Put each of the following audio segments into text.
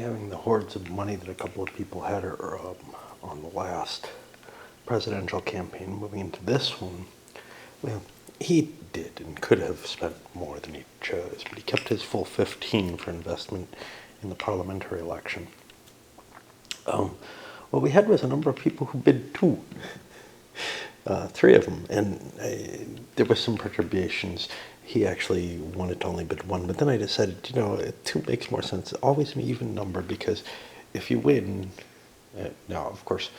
having the hordes of money that a couple of people had on the last presidential campaign moving into this one, well, he did and could have spent more than he chose, but he kept his full 15 for investment in the parliamentary election. What we had was a number of people who bid two, three of them, and there was some perturbations. He actually wanted to only bid one, but then I decided, two makes more sense. Always an even number, because if you win, now of course,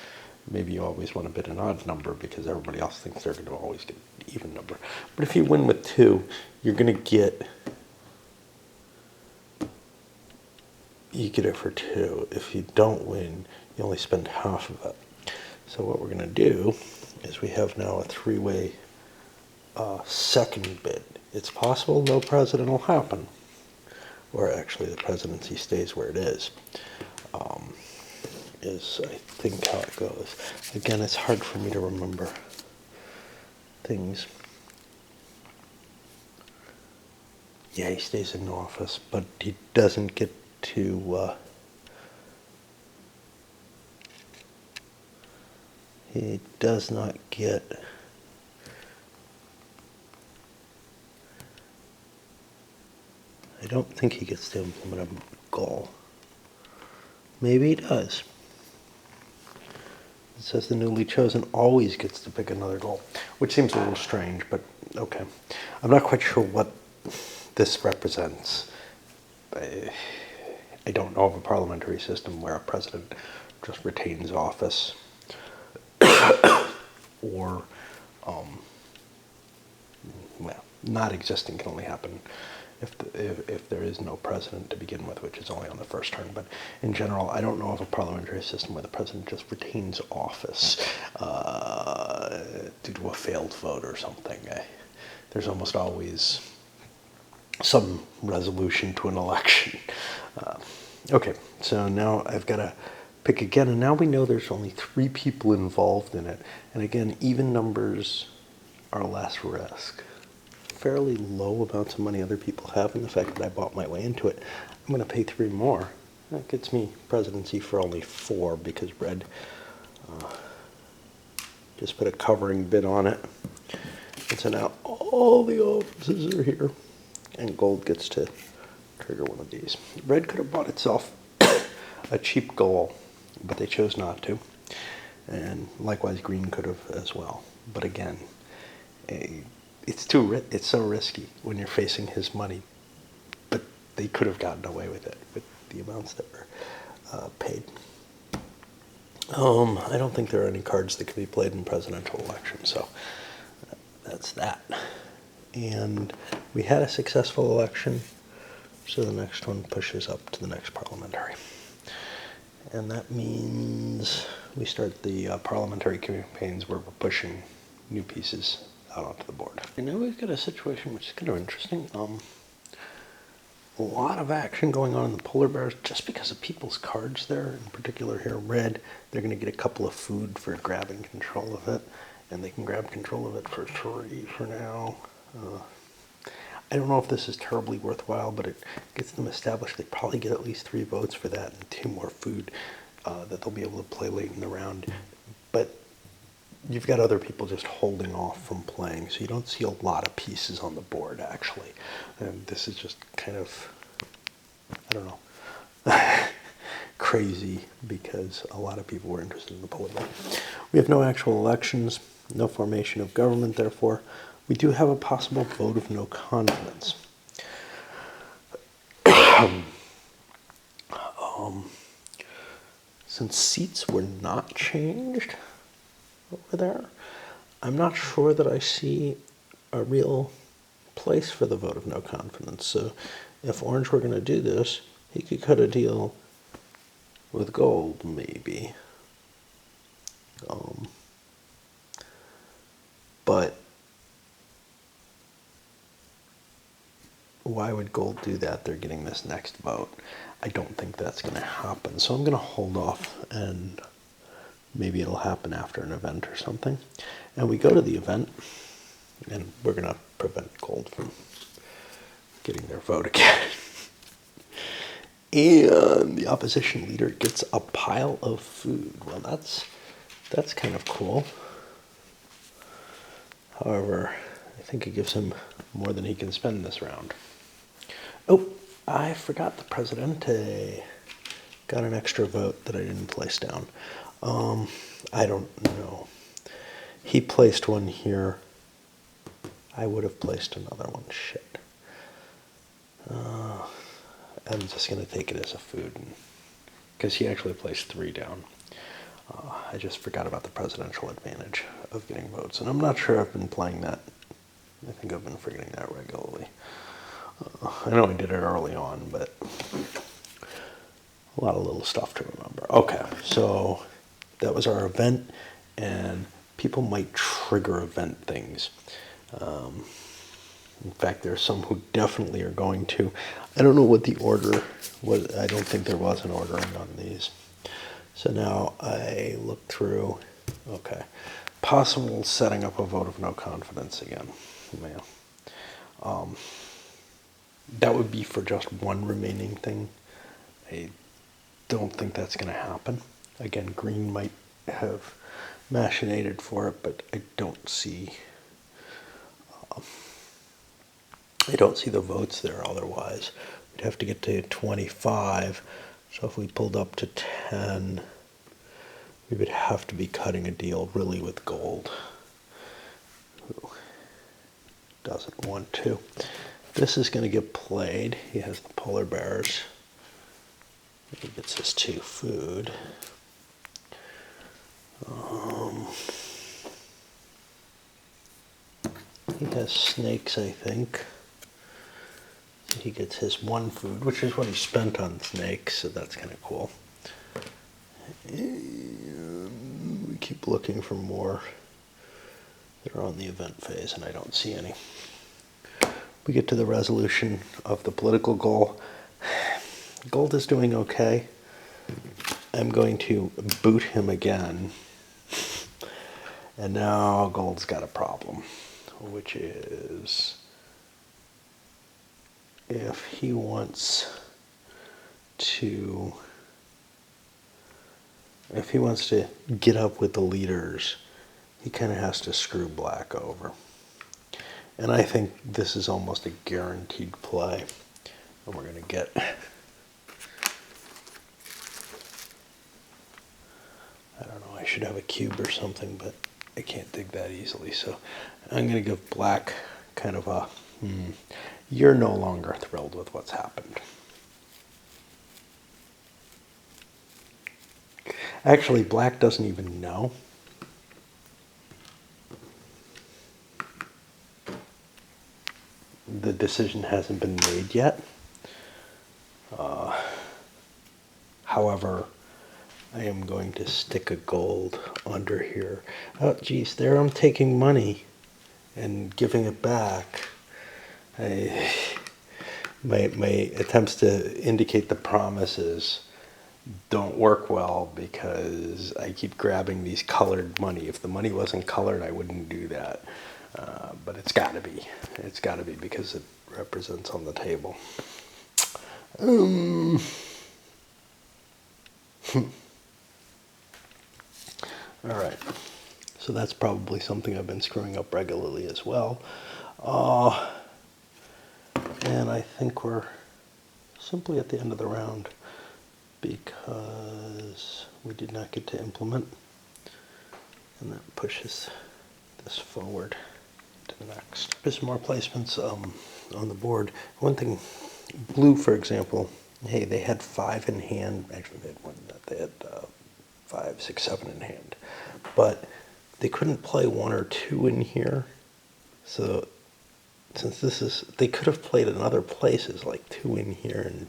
maybe you always want to bid an odd number because everybody else thinks they're going to always get an even number. But if you win with two, you're going to get it for two. If you don't win, you only spend half of it. So what we're going to do is we have now a three-way second bid. It's possible no president will happen, or actually the presidency stays where it is I think how it goes. Again, it's hard for me to remember things. Yeah, he stays in office, but he doesn't get to he does not get I don't think he gets to implement a goal. Maybe he does. It says the newly chosen always gets to pick another goal, which seems a little strange, but okay. I'm not quite sure what this represents. I don't know of a parliamentary system where a president just retains office or, not existing can only happen if there is no president to begin with, which is only on the first turn. But in general, I don't know of a parliamentary system where the president just retains office due to a failed vote or something. There's almost always some resolution to an election. Okay, so now I've got to pick again, and now we know there's only three people involved in it. And again, even numbers are less risk. Fairly low amounts of money other people have, and the fact that I bought my way into it, I'm going to pay three more. That gets me presidency for only 4, because red just put a covering bid on it. And so now all the offices are here, and gold gets to trigger one of these. Red could have bought itself a cheap goal, but they chose not to. And likewise, green could have as well. But again, it's so risky when you're facing his money. But they could have gotten away with it with the amounts that were paid. I don't think there are any cards that can be played in presidential elections, so that's that. And we had a successful election, so the next one pushes up to the next parliamentary. And that means we start the parliamentary campaigns where we're pushing new pieces out onto the board. And now we've got a situation which is kind of interesting. A lot of action going on in the polar bears just because of people's cards there. In particular here, red, they're going to get a couple of food for grabbing control of it. And they can grab control of it for 3 for now. I don't know if this is terribly worthwhile, but it gets them established. They probably get at least 3 votes for that and 2 more food that they'll be able to play late in the round. But you've got other people just holding off from playing, so you don't see a lot of pieces on the board, actually. And this is just kind of, I don't know, crazy, because a lot of people were interested in the polar bear. We have no actual elections, no formation of government, therefore. We do have a possible vote of no confidence. Since seats were not changed over there, I'm not sure that I see a real place for the vote of no confidence. So if Orange were going to do this, he could cut a deal with gold, maybe. But why would gold do that? They're getting this next vote. I don't think that's going to happen. So I'm going to hold off, and maybe it'll happen after an event or something. And we go to the event, and we're going to prevent gold from getting their vote again. And the opposition leader gets a pile of food. Well, that's kind of cool. However, I think it gives him more than he can spend this round. Oh, I forgot the Presidente got an extra vote that I didn't place down. I don't know. He placed one here. I would have placed another one. Shit. I'm just going to take it as a food, because he actually placed 3 down. I just forgot about the presidential advantage of getting votes, and I'm not sure I've been playing that. I think I've been forgetting that regularly. I know I did it early on, but a lot of little stuff to remember. Okay, so that was our event, and people might trigger event things. In fact, there are some who definitely are going to. I don't know what the order was. I don't think there was an ordering on these. So now I look through. Okay. Possible setting up a vote of no confidence again. Yeah. That would be for just one remaining thing. I don't think that's going to happen. Again, Green might have machinated for it, but I don't see the votes there otherwise. We'd have to get to 25. So if we pulled up to 10, we would have to be cutting a deal really with Gold, who doesn't want to. This is going to get played. He has the polar bears. He gets his 2 food. He has snakes, I think. He gets his 1 food, which is what he spent on snakes, so that's kind of cool. And we keep looking for more that are on the event phase, and I don't see any. We get to the resolution of the political goal. Gold is doing okay. I'm going to boot him again. And now Gold's got a problem, which is if he wants to get up with the leaders, he kind of has to screw Black over. And I think this is almost a guaranteed play. And we're going to get, I don't know, I should have a cube or something, but I can't dig that easily. So I'm going to give Black kind of a, you're no longer thrilled with what's happened. Actually, Black doesn't even know. The decision hasn't been made yet. However, I am going to stick a Gold under here. Oh, geez, there I'm taking money and giving it back. My attempts to indicate the promises don't work well because I keep grabbing these colored money. If the money wasn't colored, I wouldn't do that. But it's got to be. It's got to be because it represents on the table. All right. So that's probably something I've been screwing up regularly as well. And I think we're simply at the end of the round because we did not get to implement. And that pushes this forward to the next. There's some more placements on the board. One thing, Blue, for example, hey, they had 5 in hand. Actually, they had one. They had 5, 6, 7 in hand. But they couldn't play 1 or 2 in here. So since this is, they could have played in other places, like 2 in here, and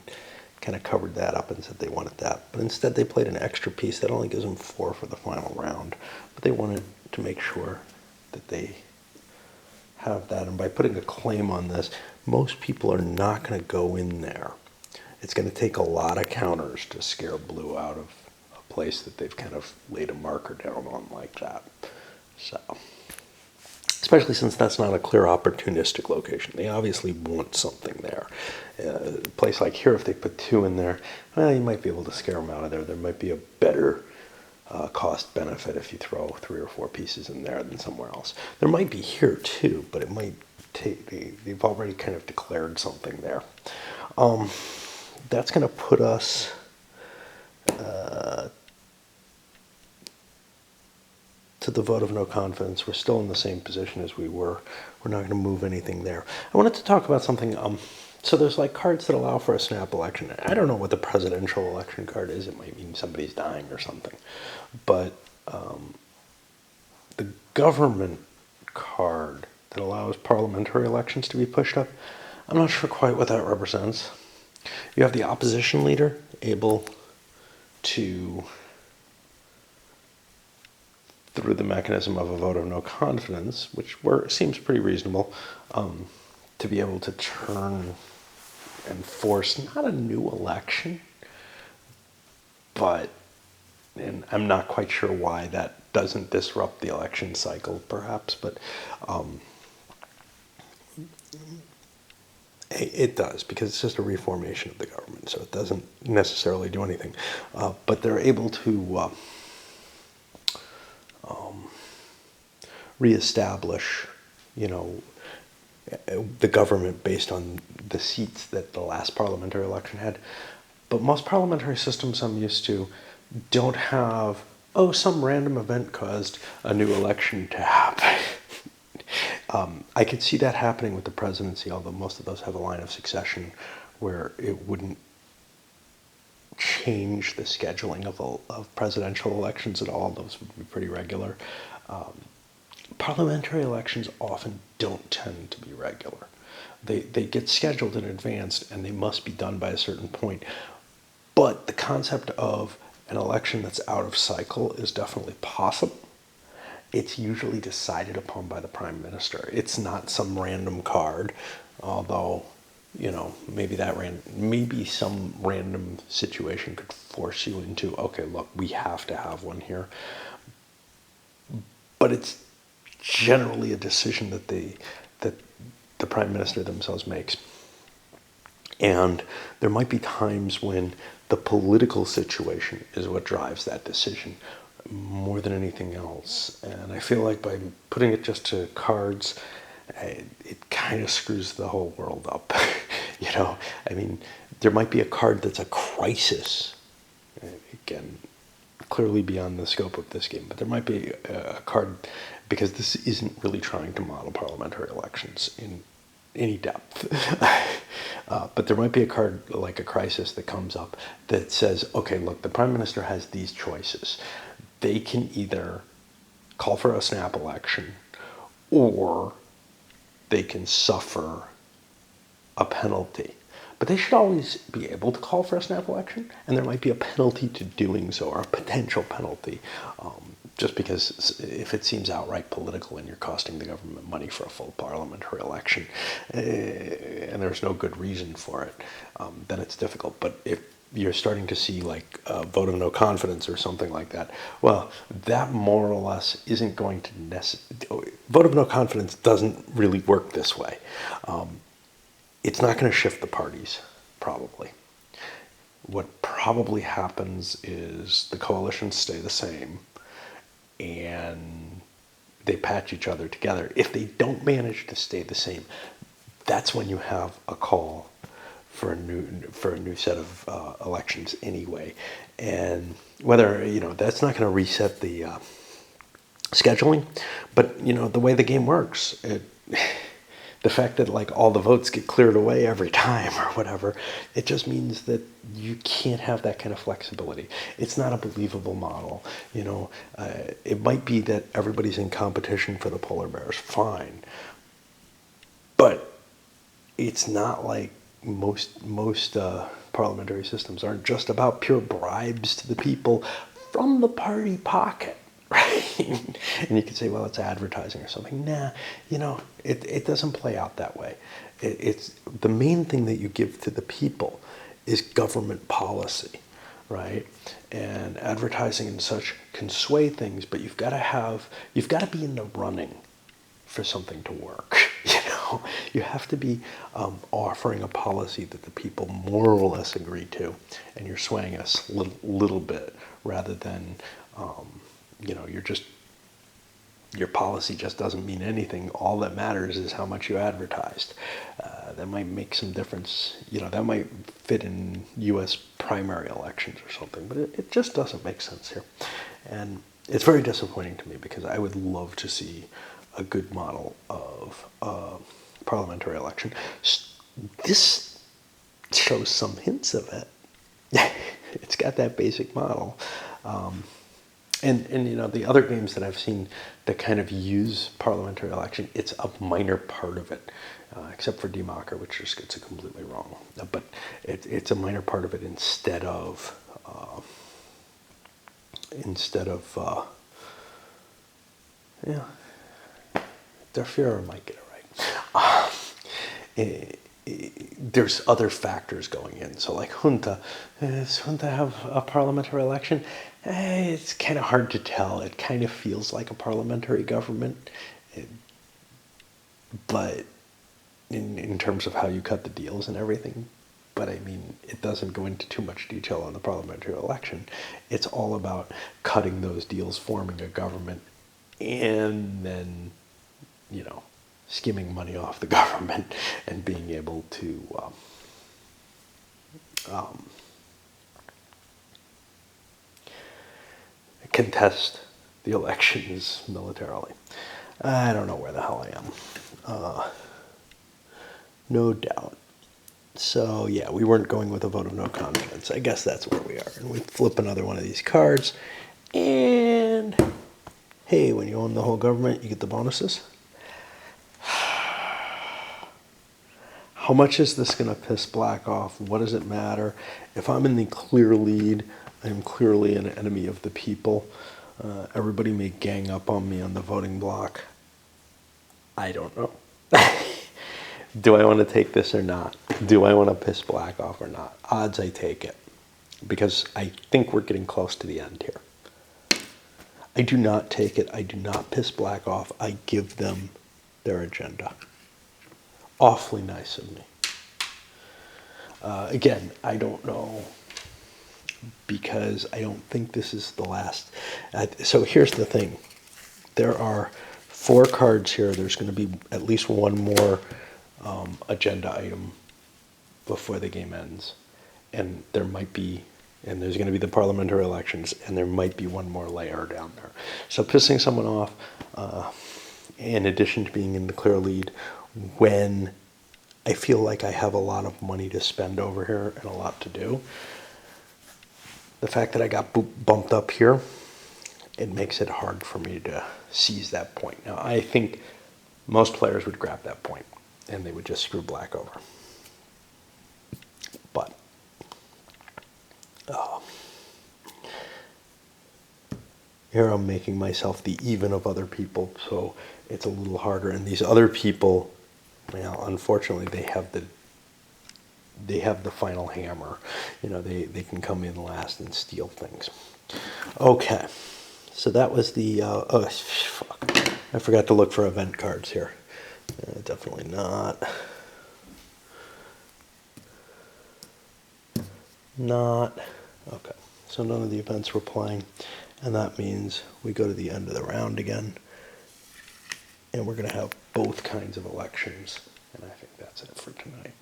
kind of covered that up and said they wanted that. But instead they played an extra piece. That only gives them 4 for the final round. But they wanted to make sure that they have that. And by putting a claim on this, most people are not going to go in there. It's going to take a lot of counters to scare Blue out of a place that they've kind of laid a marker down on like that. especially since that's not a clear opportunistic location. They obviously want something there. A place like here, if they put 2 in there, well, you might be able to scare them out of there. There might be a better cost benefit if you throw 3 or 4 pieces in there than somewhere else. There might be here too, but it might take, they've already kind of declared something there. That's going to put us to the vote of no confidence. We're still in the same position as we were. We're not going to move anything there. I wanted to talk about something. So there's like cards that allow for a snap election. I don't know what the presidential election card is. It might mean somebody's dying or something. But the government card that allows parliamentary elections to be pushed up, I'm not sure quite what that represents. You have the opposition leader able to, through the mechanism of a vote of no confidence, which seems pretty reasonable, to be able to turn and force not a new election, but, and I'm not quite sure why that doesn't disrupt the election cycle, perhaps, but it does, because it's just a reformation of the government, so it doesn't necessarily do anything. But they're able to reestablish, the government based on the seats that the last parliamentary election had. But most parliamentary systems I'm used to don't have, some random event caused a new election to happen. I could see that happening with the presidency, although most of those have a line of succession where it wouldn't change the scheduling of presidential elections at all. Those would be pretty regular. Parliamentary elections often don't tend to be regular. They get scheduled in advance and they must be done by a certain point. But the concept of an election that's out of cycle is definitely possible. It's usually decided upon by the prime minister. It's not some random card, although, maybe some random situation could force you into, okay, look, we have to have one here. But it's generally a decision that the prime minister themselves makes. And there might be times when the political situation is what drives that decision more than anything else. And I feel like by putting it just to cards, it kind of screws the whole world up. There might be a card that's a crisis. Again, clearly beyond the scope of this game, but there might be a card, because this isn't really trying to model parliamentary elections in any depth. But there might be a card like a crisis that comes up that says, okay, look, the prime minister has these choices. They can either call for a snap election, or they can suffer a penalty. But they should always be able to call for a snap election, and there might be a penalty to doing so, or a potential penalty, just because if it seems outright political and you're costing the government money for a full parliamentary election, and there's no good reason for it, then it's difficult. But if you're starting to see like a vote of no confidence or something like that, well, that more or less isn't going to vote of no confidence doesn't really work this way. It's not going to shift the parties, probably. What probably happens is the coalitions stay the same and they patch each other together. If they don't manage to stay the same, that's when you have a call for a new set of elections anyway. And whether, that's not going to reset the scheduling, but, the way the game works, the fact that like all the votes get cleared away every time or whatever, it just means that you can't have that kind of flexibility. It's not a believable model. It might be that everybody's in competition for the polar bears, fine. But it's not like most parliamentary systems aren't just about pure bribes to the people from the party pocket. Right? And you could say, well, it's advertising or something. Nah, it doesn't play out that way. It's the main thing that you give to the people is government policy, right? And advertising and such can sway things, but you've got to be in the running for something to work. You have to be offering a policy that the people more or less agree to, and you're swaying us a little bit, rather than your policy just doesn't mean anything. All that matters is how much you advertised. That might make some difference. That might fit in U.S. primary elections or something, but it just doesn't make sense here. And it's very disappointing to me, because I would love to see a good model of parliamentary election. This shows some hints of it. It's got that basic model. And the other games that I've seen that kind of use parliamentary election, it's a minor part of it, except for Democker, which just gets it completely wrong. But it's a minor part of it instead of Der Fuhrer might get it right. There's other factors going in. So like junta, does junta have a parliamentary election? It's kind of hard to tell. It kind of feels like a parliamentary government, but in terms of how you cut the deals and everything. But I mean, it doesn't go into too much detail on the parliamentary election. It's all about cutting those deals, forming a government, and then, skimming money off the government and being able to contest the elections militarily. I don't know where the hell I am. No doubt. So yeah, we weren't going with a vote of no confidence. I guess that's where we are. And we flip another one of these cards. And hey, when you own the whole government, you get the bonuses. How much is this going to piss black off? What does it matter? If I'm in the clear lead, I'm clearly an enemy of the people. Everybody may gang up on me on the voting block. I don't know. Do I want to take this or not? Do I want to piss black off or not? Odds I take it, because I think we're getting close to the end here. I do not take it. I do not piss black off. I give them their agenda. Awfully nice of me. Again, I don't know, because I don't think this is the last. So here's the thing. There are 4 cards here. There's going to be at least one more agenda item before the game ends. And there's going to be the parliamentary elections, and there might be one more layer down there. So pissing someone off, in addition to being in the clear lead, when I feel like I have a lot of money to spend over here and a lot to do, the fact that I got bumped up here, it makes it hard for me to seize that point. Now, I think most players would grab that point, and they would just screw black over. But here I'm making myself the even of other people, so it's a little harder. And these other people, well, unfortunately, they have the final hammer. They can come in last and steal things. Okay, so that was the. Fuck! I forgot to look for event cards here. Definitely not. Okay, so none of the events we're playing, and that means we go to the end of the round again, and we're going to have both kinds of elections, and I think that's it for tonight.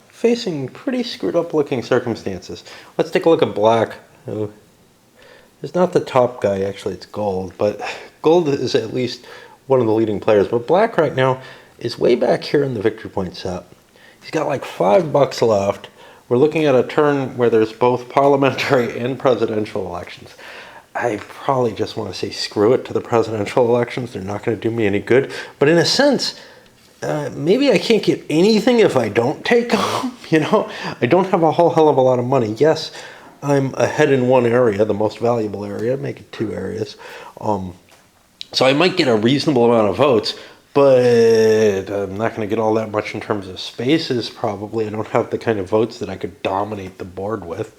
Facing pretty screwed up looking circumstances. Let's take a look at black. It's not the top guy, actually it's gold, but gold is at least one of the leading players, but black right now is way back here in the victory point set. He's got like $5 left. We're looking at a turn where there's both parliamentary and presidential elections. I probably just want to say screw it to the presidential elections. They're not going to do me any good. But in a sense, maybe I can't get anything if I don't take them. I don't have a whole hell of a lot of money. Yes, I'm ahead in one area, the most valuable area. Make it 2 areas. So I might get a reasonable amount of votes, but I'm not going to get all that much in terms of spaces, probably. I don't have the kind of votes that I could dominate the board with.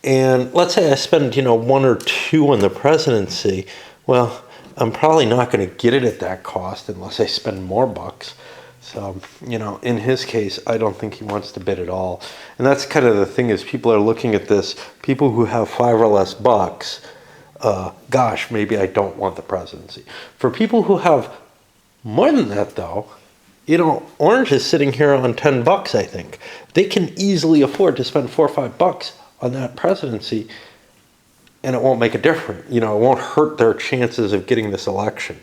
And let's say I spend, 1 or 2 on the presidency. Well, I'm probably not going to get it at that cost unless I spend more bucks. So, you know, in his case, I don't think he wants to bid at all. And that's kind of the thing, is people are looking at this, people who have 5 or less bucks, gosh, maybe I don't want the presidency. For people who have more than that, though, you know, Orange is sitting here on 10 bucks, I think. They can easily afford to spend 4 or 5 bucks on that presidency, and it won't make a difference. You know, it won't hurt their chances of getting this election.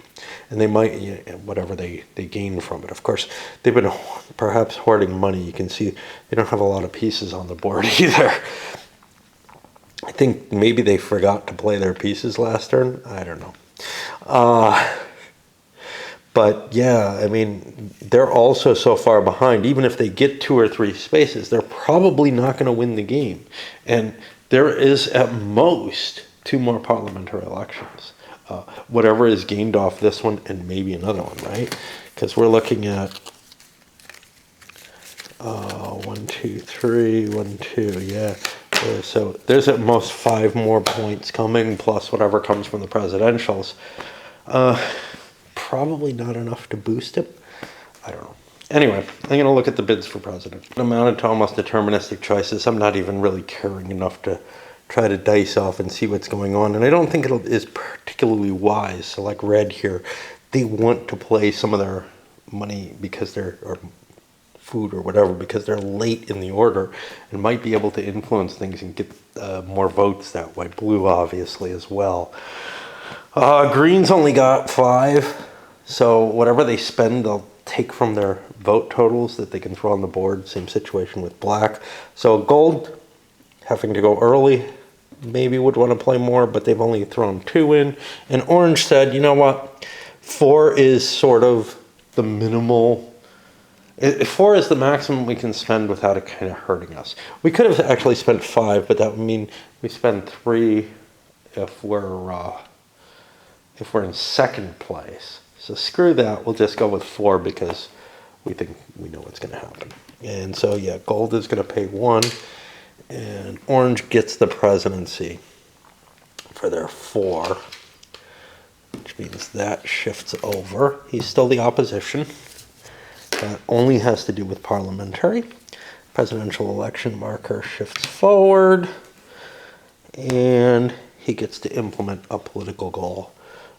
And they might, you know, whatever they gain from it. Of course, they've been perhaps hoarding money. You can see they don't have a lot of pieces on the board either. I think maybe they forgot to play their pieces last turn. I don't know. But yeah, I mean, they're also so far behind. Even if they get 2 or 3 spaces, they're probably not going to win the game. And there is at most 2 more parliamentary elections. Whatever is gained off this one and maybe another one, right? Because we're looking at 1, 2, 3, 1, 2, yeah. So there's at most 5 more points coming, plus whatever comes from the presidentials. Probably not enough to boost it. I don't know. Anyway, I'm going to look at the bids for president. It amounted to almost deterministic choices. I'm not even really caring enough to try to dice off and see what's going on. And I don't think it is particularly wise. So like red here, they want to play some of their money because they're, or food or whatever, because they're late in the order and might be able to influence things and get more votes that way. Blue, obviously, as well. Green's only got 5. So whatever they spend, they'll take from their vote totals that they can throw on the board. Same situation with black. So gold, having to go early, maybe would want to play more, but they've only thrown 2 in. And orange said, you know what, 4 is sort of the minimal. 4 is the maximum we can spend without it kind of hurting us. We could have actually spent 5, but that would mean we spend 3 if we're in second place. So screw that, we'll just go with 4 because we think we know what's going to happen. And so yeah, gold is going to pay 1, and orange gets the presidency for their 4, which means that shifts over. He's still the opposition. That only has to do with parliamentary. Presidential election marker shifts forward, and he gets to implement a political goal,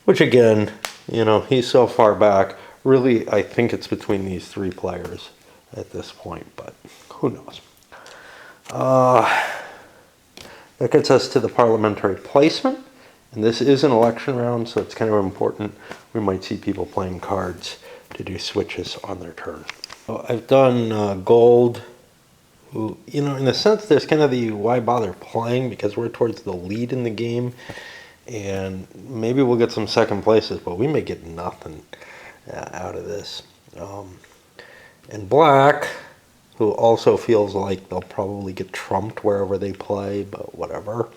which again, you know, he's so far back. Really, I think it's between these 3 players at this point, but who knows. That gets us to the parliamentary placement, and this is an election round, so it's kind of important. We might see people playing cards to do switches on their turn. So I've done gold. You know, in a sense, there's kind of the why bother playing, because we're towards the lead in the game, and maybe we'll get some second places, but we may get nothing out of this. And black, who also feels like they'll probably get trumped wherever they play, but whatever.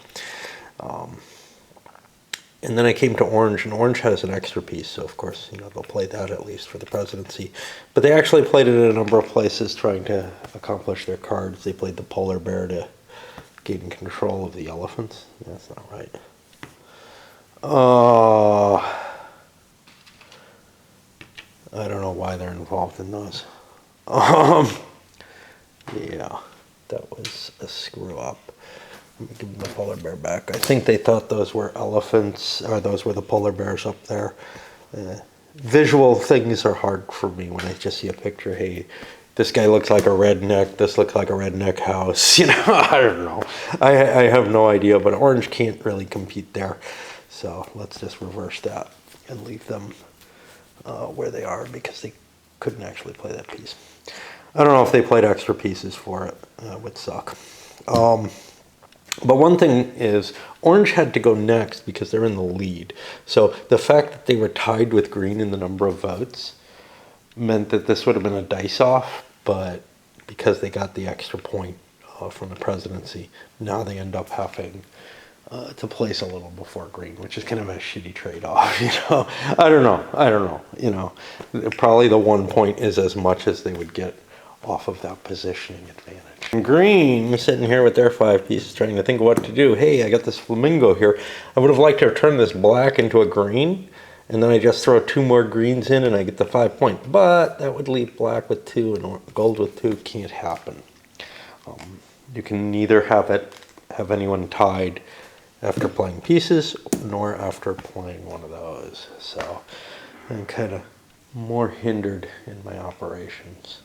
And then I came to orange, and orange has an extra piece, so of course, you know, they'll play that at least for the presidency. But they actually played it in a number of places trying to accomplish their cards. They played the polar bear to gain control of the elephants. That's not right. I don't know why they're involved in those. Yeah, that was a screw up. Let me give them the polar bear back. I think they thought those were elephants, or those were the polar bears up there. Visual things are hard for me when I just see a picture. Hey, this guy looks like a redneck. This looks like a redneck house. You know, I don't know. I have no idea, but orange can't really compete there. So let's just reverse that and leave them where they are, because they couldn't actually play that piece. I don't know if they played extra pieces for it. It would suck. But one thing is, orange had to go next because they're in the lead. So the fact that they were tied with green in the number of votes meant that this would have been a dice off, but because they got the extra point from the presidency, now they end up having to place a little before green, which is kind of a shitty trade-off, you know. I don't know, you know. Probably the 1 point is as much as they would get off of that positioning advantage. And green, sitting here with their 5 pieces, trying to think what to do. Hey, I got this flamingo here. I would have liked to have turned this black into a green and then I just throw 2 more greens in and I get the 5 point. But that would leave black with 2 and gold with 2. Can't happen. You can neither have anyone tied after playing pieces, nor after playing one of those. So I'm kind of more hindered in my operations.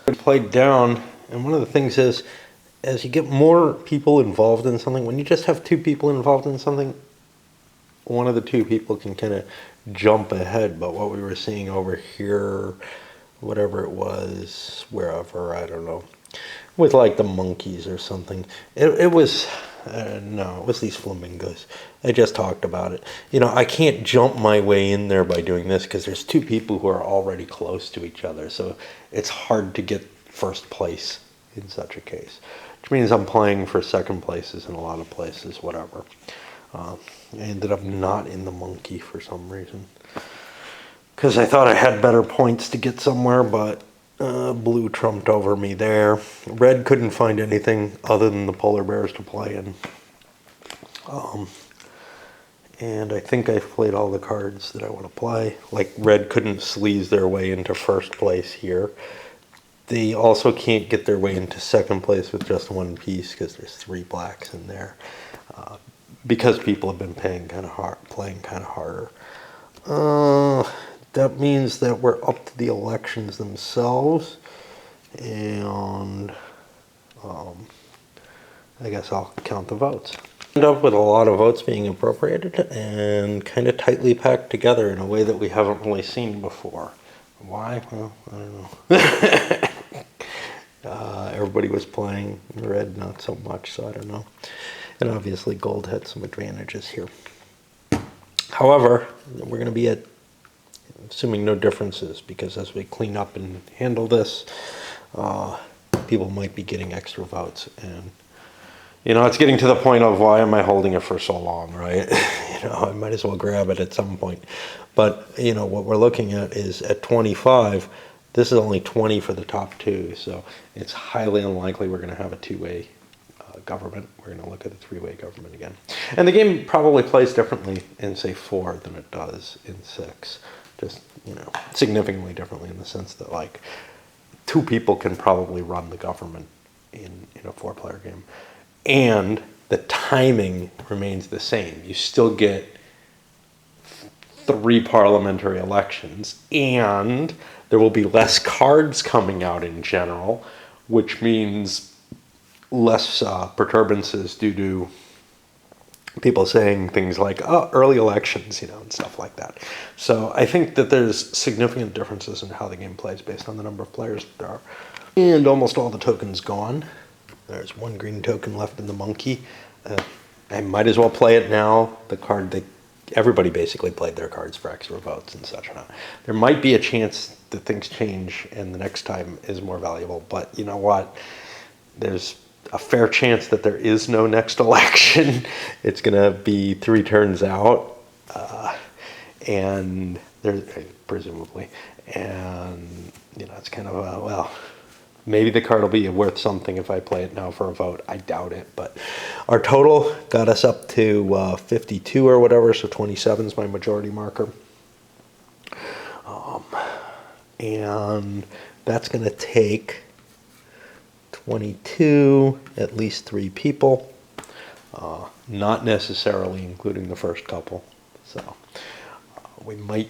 I played down, and one of the things is, as you get more people involved in something, when you just have 2 people involved in something, one of the 2 people can kind of jump ahead. But what we were seeing over here, whatever it was, wherever, I don't know, with like the monkeys or something, it was, no, it was these flamingos. I just talked about it. You know, I can't jump my way in there by doing this because there's 2 people who are already close to each other. So it's hard to get first place in such a case, which means I'm playing for second places in a lot of places, whatever. I ended up not in the monkey for some reason because I thought I had better points to get somewhere, but blue trumped over me there. Red couldn't find anything other than the polar bears to play in. And I think I've played all the cards that I want to play. Like red couldn't sleaze their way into first place here. They also can't get their way into second place with just 1 piece because there's 3 blacks in there. Because people have been playing kind of harder. That means that we're up to the elections themselves, and I guess I'll count the votes. End up with a lot of votes being appropriated and kind of tightly packed together in a way that we haven't really seen before. Why? Well, I don't know. Everybody was playing red, not so much, so I don't know. And obviously gold had some advantages here. However, we're going to be at, assuming no differences, because as we clean up and handle this, people might be getting extra votes. And, you know, it's getting to the point of why am I holding it for so long, right? You know, I might as well grab it at some point. But, you know, what we're looking at is at 25, this is only 20 for the top 2. So it's highly unlikely we're going to have a 2-way government. We're going to look at a 3-way government again. And the game probably plays differently in, say, 4 than it does in 6. Just, you know, significantly differently in the sense that, like, 2 people can probably run the government in a 4-player game. And the timing remains the same. You still get 3 parliamentary elections, and there will be less cards coming out in general, which means less perturbances due to people saying things like, oh, early elections, you know, and stuff like that. So I think that there's significant differences in how the game plays based on the number of players there are. And almost all the tokens gone. There's 1 green token left in the monkey. I might as well play it now. The card that everybody basically played their cards for extra votes and such. There might be a chance that things change and the next time is more valuable, but you know what? There's a fair chance that there is no next election. It's going to be 3 turns out, and there's presumably, and you know, it's kind of a, well, maybe the card will be worth something if I play it now for a vote. I doubt it, but our total got us up to 52 or whatever, so 27 is my majority marker. And that's going to take 22, at least 3 people, not necessarily including the first couple. So we might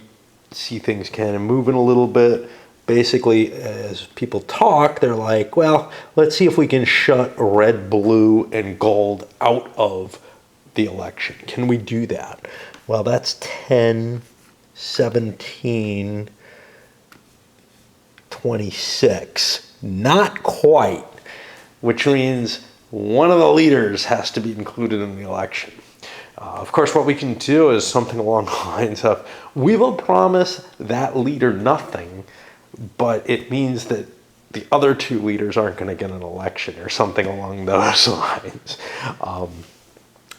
see things kind of moving a little bit. Basically, as people talk, they're like, well, let's see if we can shut red, blue, and gold out of the election. Can we do that? Well, that's 10, 17, 26. Not quite. Which means one of the leaders has to be included in the election. Of course, what we can do is something along the lines of, we will promise that leader nothing, but it means that the other 2 leaders aren't going to get an election or something along those lines.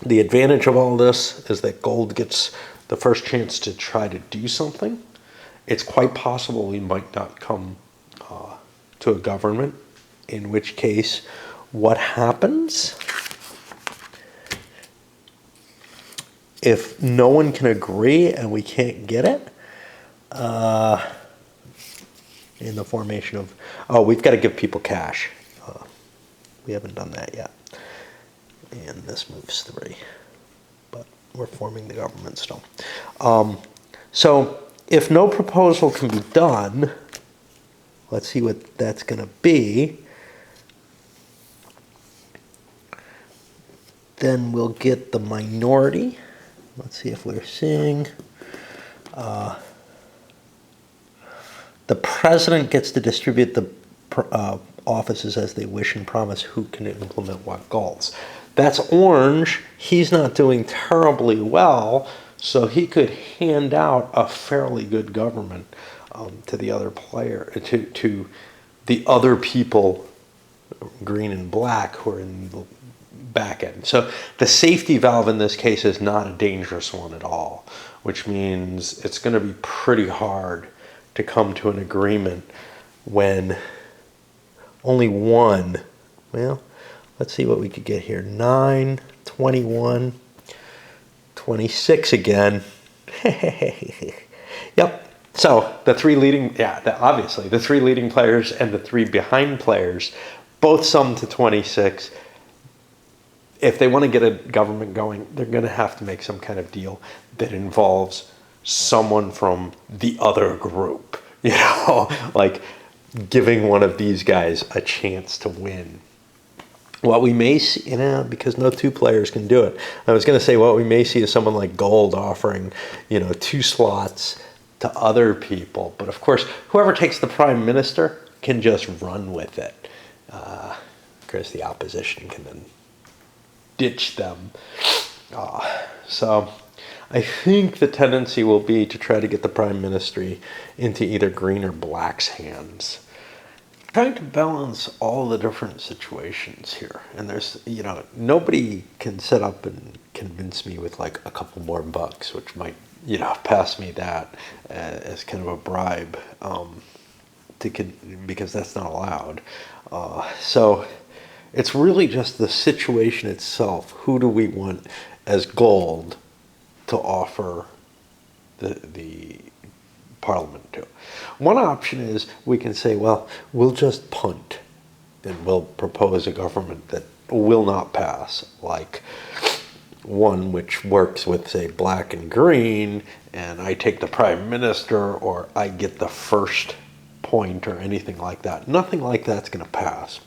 The advantage of all this is that gold gets the first chance to try to do something. It's quite possible we might not come to a government, in which case what happens if no one can agree and we can't get it, in the formation of, oh, we've got to give people cash. We haven't done that yet. And this moves 3. But we're forming the government still. So if no proposal can be done, let's see what that's going to be. Then we'll get the minority. Let's see if we're seeing. The president gets to distribute the offices as they wish and promise who can implement what goals. That's orange. He's not doing terribly well, so he could hand out a fairly good government to the other player, to the other people, green and black, who are in the back end. So the safety valve in this case is not a dangerous one at all, which means it's going to be pretty hard to come to an agreement when only one, well, let's see what we could get here. 9, 21, 26 again. Yep. So the 3 leading, obviously, the 3 leading players and the 3 behind players both sum to 26. If they want to get a government going, they're going to have to make some kind of deal that involves someone from the other group, like giving one of these guys a chance to win. What we may see, because no 2 players can do it. I was going to say what we may see is someone like Gold offering, 2 slots to other people. But of course, whoever takes the prime minister can just run with it. Of course, the opposition can then ditch them. So I think the tendency will be to try to get the prime ministry into either green or black's hands. Trying to balance all the different situations here. And there's, nobody can set up and convince me with like a couple more bucks, which might, pass me that as kind of a bribe, because that's not allowed. So it's really just the situation itself. Who do we want as Gold to offer the Parliament to? One option is we can say, well, we'll just punt and we'll propose a government that will not pass, like one which works with, say, black and green, and I take the prime minister or I get the first point or anything like that. Nothing like that's going to pass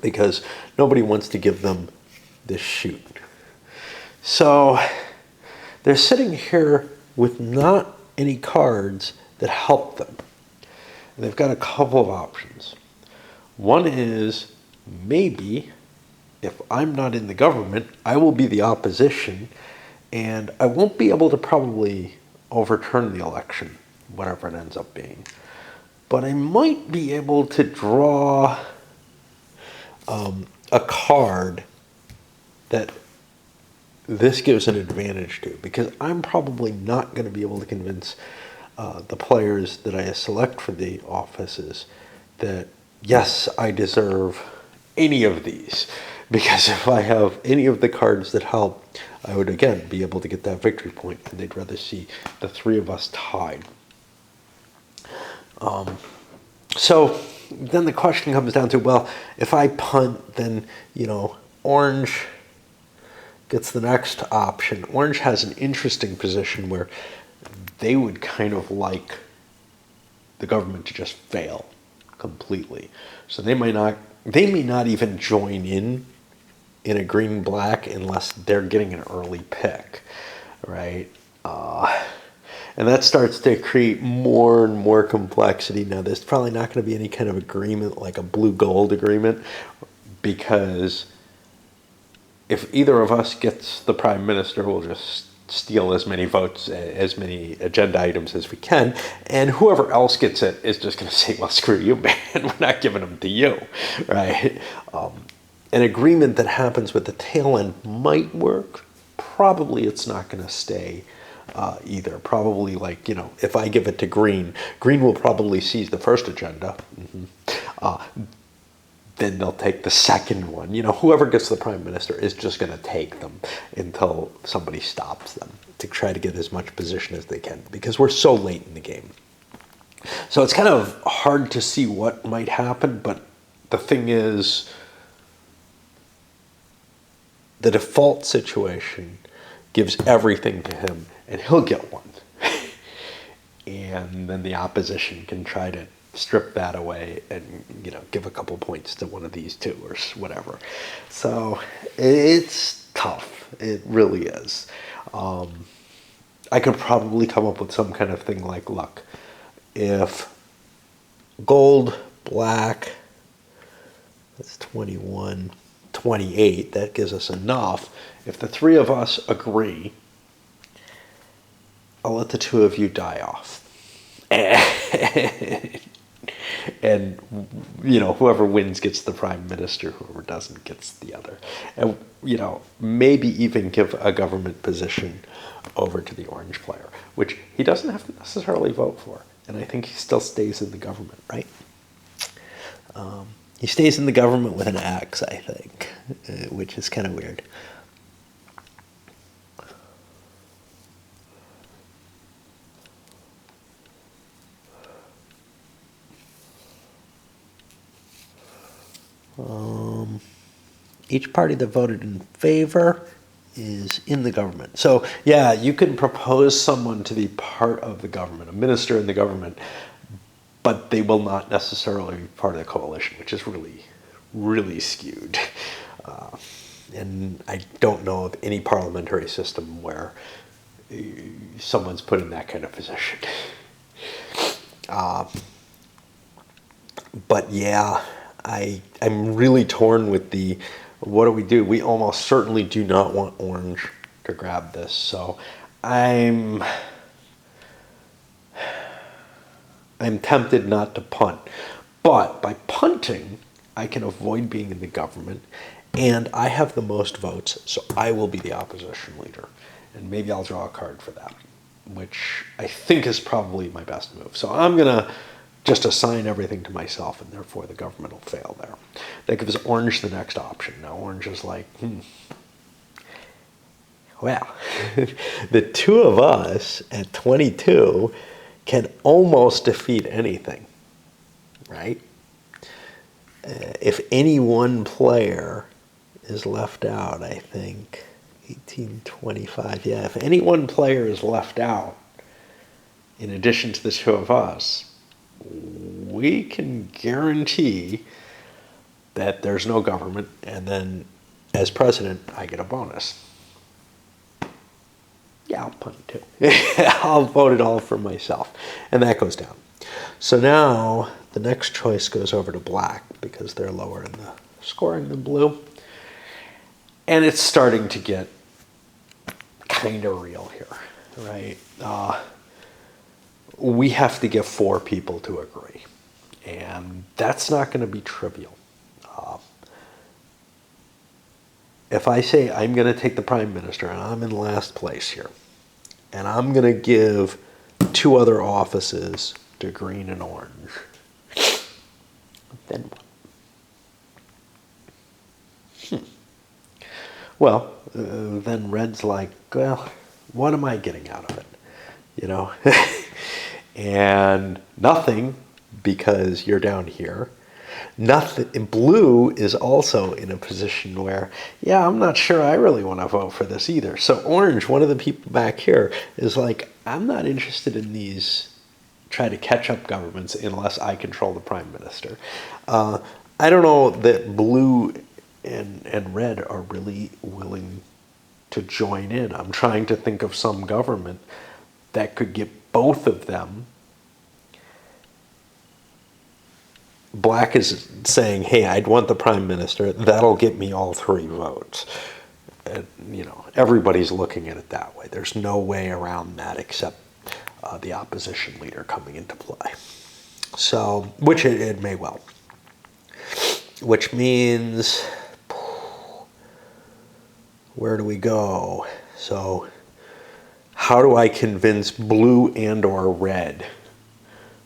because nobody wants to give them this shoot. So they're sitting here with not any cards that help them. And they've got a couple of options. One is maybe if I'm not in the government, I will be the opposition and I won't be able to probably overturn the election, whatever it ends up being. But I might be able to draw a card that this gives an advantage to, because I'm probably not going to be able to convince the players that I select for the offices that, yes, I deserve any of these. Because if I have any of the cards that help, I would, again, be able to get that victory point, and they'd rather see the 3 of us tied. So then the question comes down to, well, if I punt, then, Orange gets the next option. Orange has an interesting position where they would kind of like the government to just fail completely. So they may not even join in a green-black unless they're getting an early pick, right? And that starts to create more and more complexity. Now, there's probably not going to be any kind of agreement like a blue-gold agreement, because if either of us gets the prime minister, we'll just steal as many votes, as many agenda items as we can, and whoever else gets it is just going to say, well, screw you, man, we're not giving them to you, right? An agreement that happens with the tail end might work. Probably it's not going to stay either. Probably, like, if I give it to Green, Green will probably seize the first agenda. then they'll take the second one. Whoever gets the prime minister is just going to take them until somebody stops them to try to get as much position as they can, because we're so late in the game. So it's kind of hard to see what might happen, but the thing is, the default situation gives everything to him, and he'll get one. And then the opposition can try to strip that away and, give a couple points to one of these two or whatever. So it's tough. It really is. I could probably come up with some kind of thing like luck. If gold, black, that's 21, 28, that gives us enough. If the three of us agree, I'll let the two of you die off. And whoever wins gets the prime minister, whoever doesn't gets the other. And, maybe even give a government position over to the orange player, which he doesn't have to necessarily vote for. And I think he still stays in the government, right? He stays in the government with an axe, I think, which is kind of weird. Each party that voted in favor is in the government. So, yeah, you can propose someone to be part of the government, a minister in the government, but they will not necessarily be part of the coalition, which is really, really skewed. And I don't know of any parliamentary system where someone's put in that kind of position. But yeah, I'm really torn with what do? We almost certainly do not want orange to grab this. So I'm tempted not to punt. But by punting, I can avoid being in the government, and I have the most votes, so I will be the opposition leader. And maybe I'll draw a card for that, which I think is probably my best move. So I'm going to just assign everything to myself, and therefore the government will fail there. That gives orange the next option. Now orange is like, well, the two of us at 22 can almost defeat anything, right? If any one player is left out, I think 1825, yeah, if any one player is left out, in addition to the two of us, we can guarantee that there's no government, and then as president, I get a bonus. Yeah, I'll punt it too. I'll vote it all for myself, and that goes down. So now the next choice goes over to black because they're lower in the scoring than blue, and it's starting to get kind of real here, right? We have to get 4 people to agree, and that's not going to be trivial. If I say I'm going to take the prime minister and I'm in last place here, and I'm going to give 2 other offices to green and orange, then what? Well, then red's like, well, what am I getting out of it? And nothing, because you're down here. Nothing. Blue is also in a position where, yeah, I'm not sure I really want to vote for this either. So orange, one of the people back here, is like, I'm not interested in these try to catch up governments unless I control the prime minister. I don't know that blue and red are really willing to join in. I'm trying to think of some government that could get both of them. Black is saying, hey, I'd want the prime minister. That'll get me all 3 votes. And, everybody's looking at it that way. There's no way around that except the opposition leader coming into play. So, which it may well. Which means, where do we go? So, how do I convince blue and or red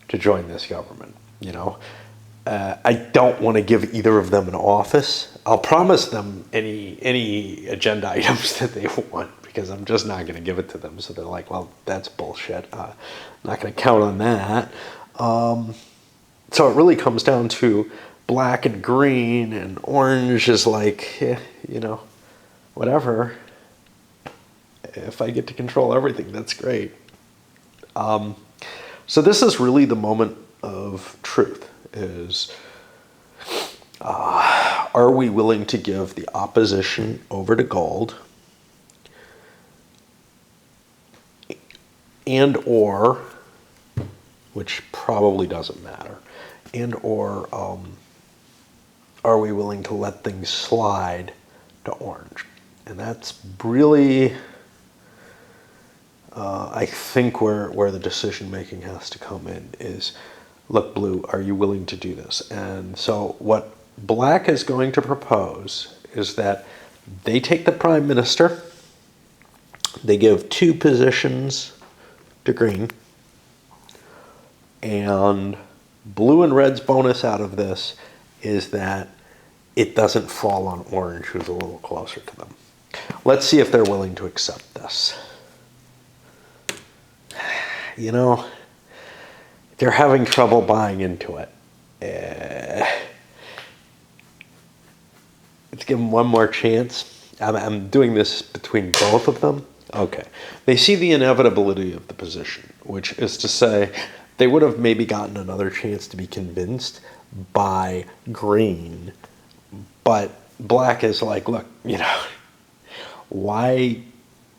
to join this government? I don't want to give either of them an office. I'll promise them any agenda items that they want, because I'm just not going to give it to them. So they're like, well, that's bullshit. I'm not going to count on that. So it really comes down to black and green, and orange is like, whatever. If I get to control everything, that's great. So this is really the moment of truth, is are we willing to give the opposition over to gold, and or, which probably doesn't matter, and or are we willing to let things slide to orange? And that's really, I think, where the decision making has to come in is, look, blue, are you willing to do this? And so what black is going to propose is that they take the prime minister, they give 2 positions to green, and blue and red's bonus out of this is that it doesn't fall on orange, who's a little closer to them. Let's see if they're willing to accept this. They're having trouble buying into it. Let's give them one more chance. I'm doing this between both of them. Okay. They see the inevitability of the position, which is to say they would have maybe gotten another chance to be convinced by green, but black is like, look, why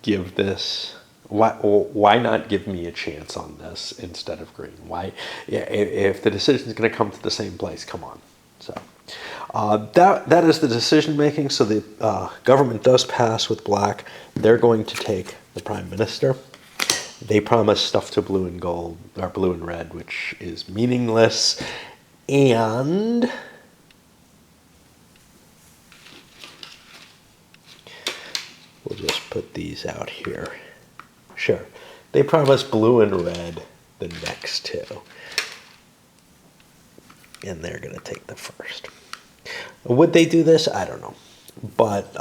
give this? Why not give me a chance on this instead of green? Why? Yeah, if the decision is going to come to the same place, come on. So that is the decision making. So the government does pass with black. They're going to take the prime minister. They promise stuff to blue and gold, or blue and red, which is meaningless. And we'll just put these out here. Sure. They promise blue and red the next 2. And they're going to take the first. Would they do this? I don't know. But,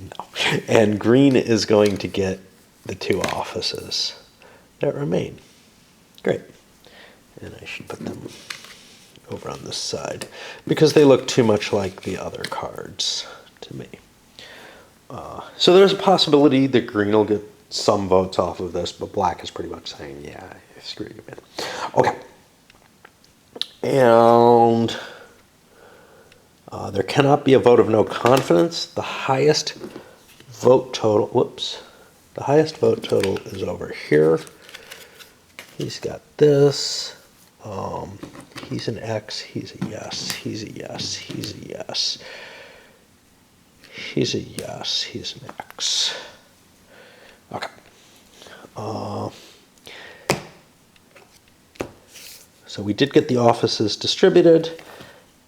no. And green is going to get the 2 offices that remain. Great. And I should put them over on this side, because they look too much like the other cards to me. So there's a possibility that green will get some votes off of this, but black is pretty much saying, yeah, screw you, man. Okay. And there cannot be a vote of no confidence. The highest vote total, the highest vote total is over here. He's got this. He's an X, he's a yes, he's a yes, he's a yes. He's a yes, he's an X. Okay. So we did get the offices distributed,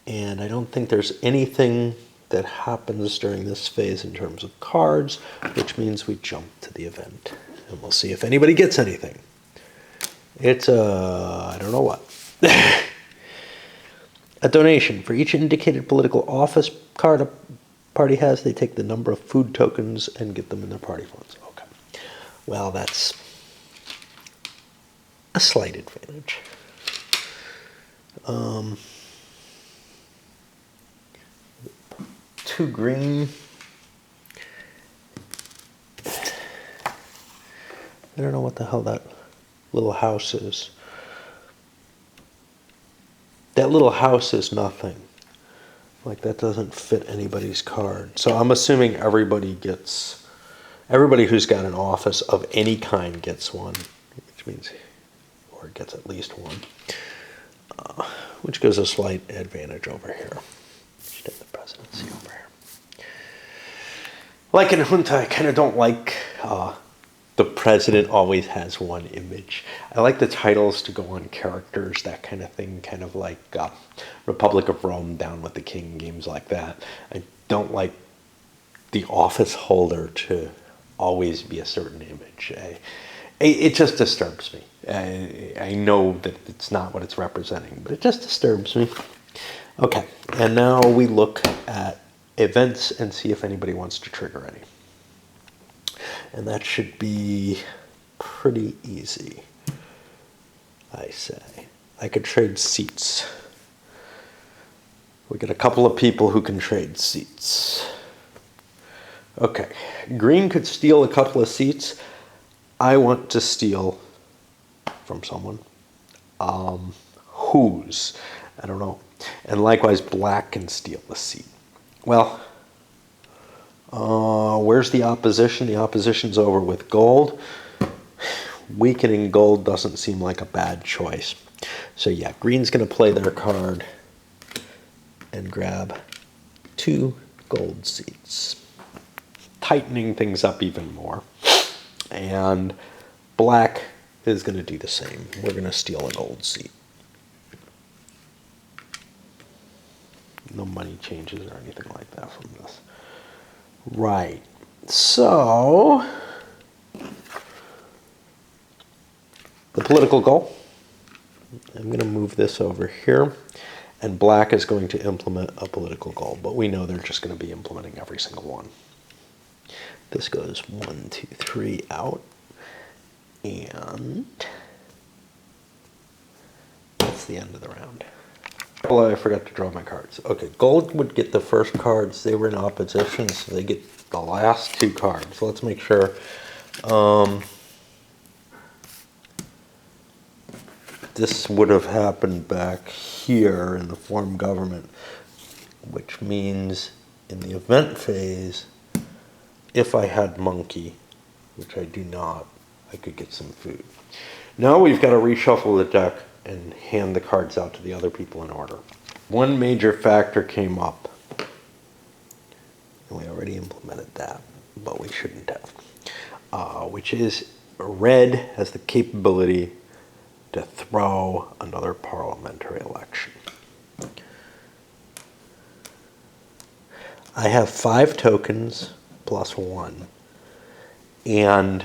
and I don't think there's anything that happens during this phase in terms of cards, which means we jump to the event, and we'll see if anybody gets anything. It's I don't know what. A donation. For each indicated political office card a party has, they take the number of food tokens and get them in their party funds. Okay. Well, that's a slight advantage. 2 green. I don't know what the hell that little house is. That little house is nothing. Like, that doesn't fit anybody's card. So I'm assuming everybody who's got an office of any kind gets one, which means, or gets at least one, which gives a slight advantage over here. Should have the presidency over here. Like in junta, I kind of don't like the president always has one image. I like the titles to go on characters, that kind of thing, kind of like Republic of Rome, Down with the King, games like that. I don't like the office holder to always be a certain image. It just disturbs me. I know that it's not what it's representing, but it just disturbs me. Okay, and now we look at events and see if anybody wants to trigger any. And that should be pretty easy, I say. I could trade seats. We get a couple of people who can trade seats. Okay, green could steal a couple of seats. I want to steal from someone. Whose? I don't know. And likewise, black can steal a seat. Well, where's the opposition? The opposition's over with gold. Weakening gold doesn't seem like a bad choice. So yeah, green's going to play their card and grab 2 gold seats, tightening things up even more. And black is going to do the same. We're going to steal a gold seat. No money changes or anything like that from this. Right. So, the political goal. I'm going to move this over here. And black is going to implement a political goal. But we know they're just going to be implementing every single one. This goes 1, 2, 3 out. And that's the end of the round. Oh, I forgot to draw my cards. Okay, gold would get the first cards. They were in opposition, so they get the last 2 cards. Let's make sure. This would have happened back here in the form government, which means in the event phase, if I had monkey, which I do not, I could get some food. Now we've got to reshuffle the deck and hand the cards out to the other people in order. One major factor came up, and we already implemented that, but we shouldn't have, which is red has the capability to throw another parliamentary election. I have 5 tokens plus 1, and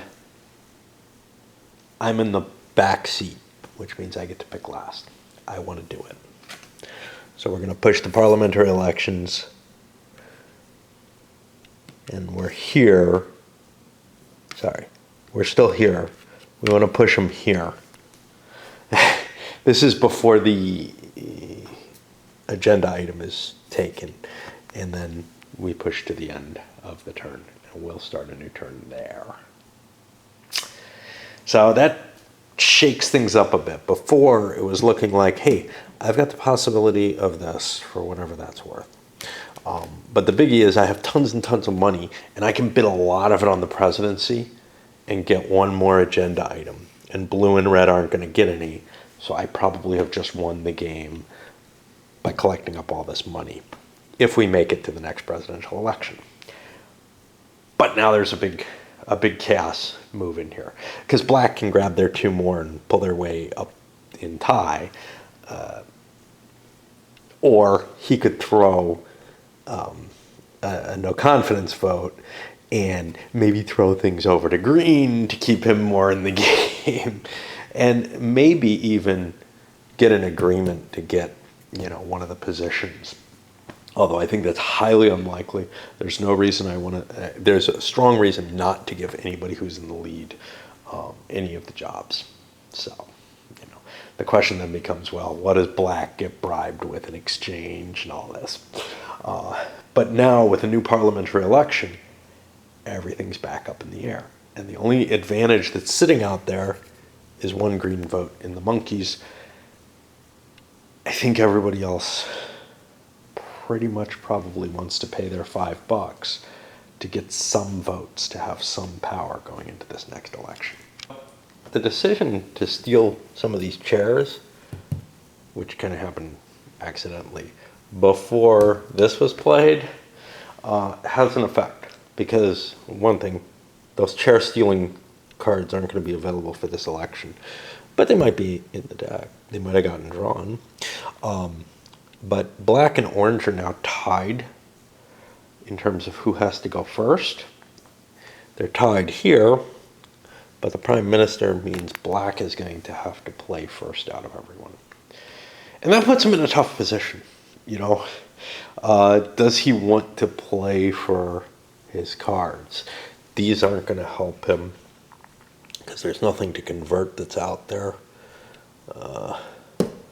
I'm in the back seat, which means I get to pick last. I want to do it. So we're going to push the parliamentary elections, and we're here. Sorry, we're still here. We want to push them here. This is before the agenda item is taken, and then we push to the end of the turn, and we'll start a new turn there. So that shakes things up a bit. Before, it was looking like, hey, I've got the possibility of this for whatever that's worth. But the biggie is I have tons and tons of money, and I can bid a lot of it on the presidency and get one more agenda item. And blue and red aren't going to get any, so I probably have just won the game by collecting up all this money if we make it to the next presidential election. But now there's a big chaos move in here, because black can grab their 2 more and pull their way up in tie, or he could throw a no confidence vote and maybe throw things over to green to keep him more in the game, and maybe even get an agreement to get, one of the positions. Although I think that's highly unlikely. There's no reason there's a strong reason not to give anybody who's in the lead any of the jobs. So, the question then becomes, well, what does black get bribed with in exchange and all this? But now with a new parliamentary election, everything's back up in the air. And the only advantage that's sitting out there is 1 green vote in the monkeys. I think everybody else pretty much probably wants to pay their $5 to get some votes, to have some power going into this next election. The decision to steal some of these chairs, which kind of happened accidentally before this was played, has an effect. Because one thing, those chair stealing cards aren't going to be available for this election, but they might be in the deck. They might have gotten drawn. But black and orange are now tied in terms of who has to go first. They're tied here, But the Prime Minister means black is going to have to play first out of everyone. And that puts him in a tough position, you know. Does he want to play for his cards? These aren't going to help him because there's nothing to convert that's out there. I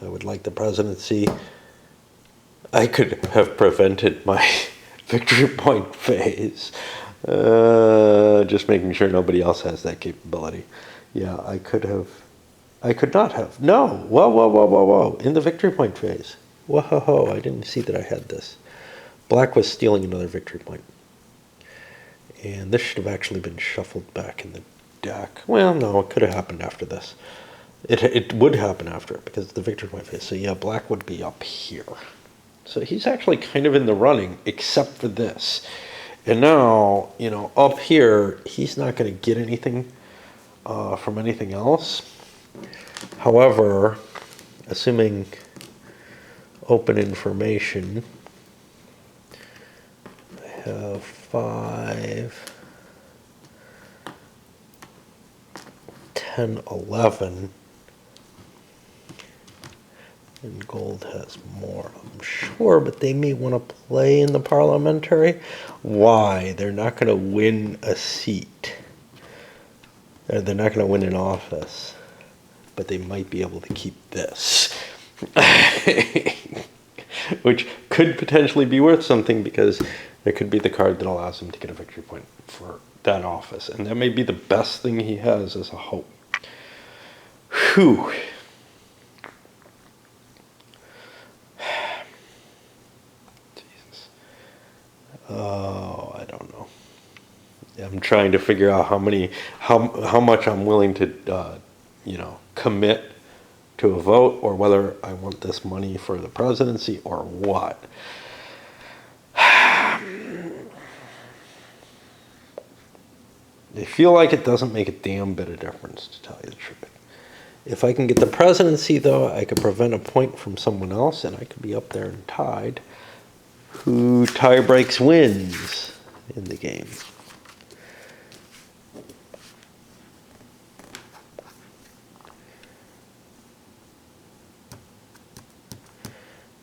would like the presidency. I could have prevented my victory point phase. Just making sure nobody else has that capability. Yeah, I could have. I could not have. No. Whoa, whoa, whoa, whoa, whoa. In the victory point phase. Whoa, I didn't see that I had this. Black was stealing another victory point. And this should have actually been shuffled back in the deck. Well, no, it could have happened after this. It would happen after it because of the victory point phase. So yeah, black would be up here. So he's actually kind of in the running, except for this. And now, you know, up here, he's not going to get anything from anything else. However, assuming open information, I have 5, 10, 11, and gold has more, I'm sure, but they may want to play in the parliamentary. Why? They're not going to win a seat. They're not going to win an office, but they might be able to keep this. Which could potentially be worth something because there could be the card that allows him to get a victory point for that office. And that may be the best thing he has as a hope. Whew. Jesus. Oh, I don't know. I'm trying to figure out how much I'm willing to, commit to a vote, or whether I want this money for the presidency or what. I feel like it doesn't make a damn bit of difference, to tell you the truth. If I can get the presidency, though, I could prevent a point from someone else, and I could be up there and tied. Who tie breaks wins in the game.